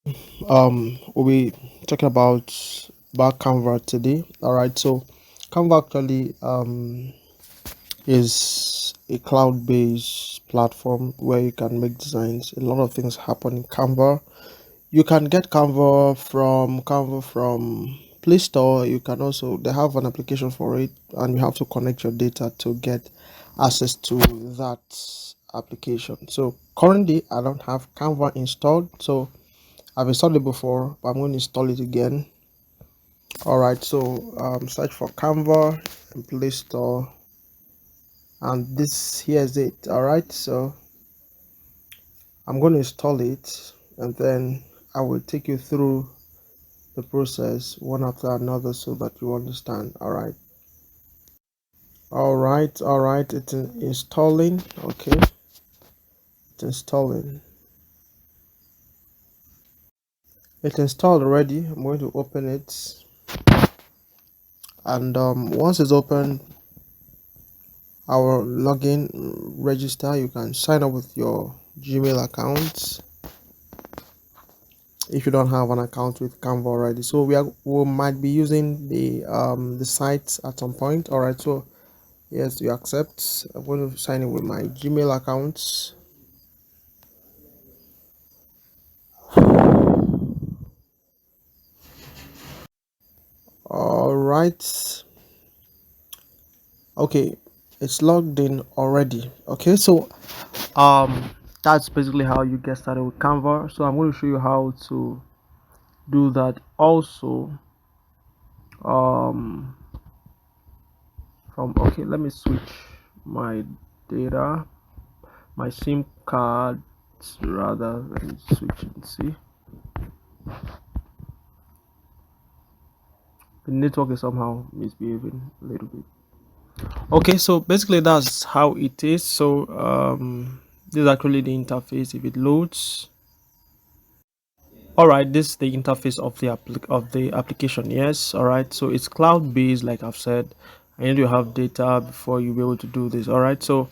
We'll be talking about Canva today. All right, so Canva actually is a cloud-based platform where you can make designs. A lot of things happen in Canva. You can get Canva from Play Store. You can also, they have an application for it, and you have to connect your data to get access to that application. So currently I don't have Canva installed, so I've installed it before, but I'm going to install it again. All right, so search for Canva in Play Store, and this here's it. All right, so I'm going to install it, and then I will take you through the process one after another so that you understand. All right, all right, it's installing. Okay, it's installing. It's installed already. I'm going to open it, and once it's open, our login register. You can sign up with your Gmail account if you don't have an account with Canva already. So we might be using the site at some point. All right, so yes, you accept. I'm going to sign in with my Gmail account. All right, okay, it's logged in already. Okay, so um that's basically how you get started with Canva. So I'm going to show you how to do that also. um Okay, let me switch my data, my SIM card, rather. Let me switch and see. The network is somehow misbehaving a little bit. Okay, so basically that's how it is. So this is actually the interface if it loads. All right, this is the interface of the application. Yes, all right, so it's cloud based, like I've said. I need to have data before you be able to do this. All right, so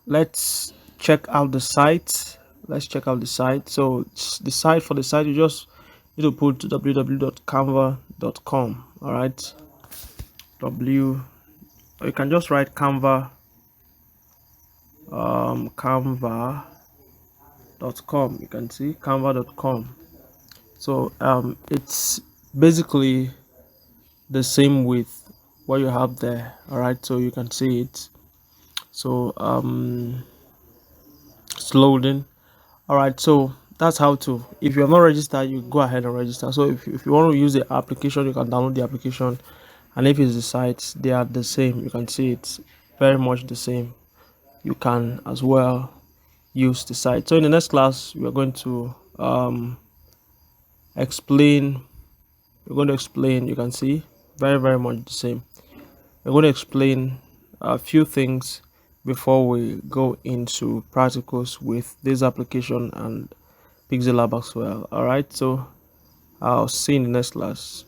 let's check out the site. Let's check out the site. So the site, for the site, you just need to put www.canva.com. all right, w or you can just write Canva, canva.com. You can see canva.com. So it's basically the same with what you have there. All right, so you can see it. So it's loading. All right, so that's how to, if you have not registered, you go ahead and register. So if you want to use the application, you can download the application, and if it's the sites, they are the same. You can see it's very much the same. You can as well use the site. So in the next class, we are going to explain. We're going to explain. You can see very much the same. We're going to explain a few things before we go into practicals with this application and Pixellab as well. All right, so I'll see you in the next class.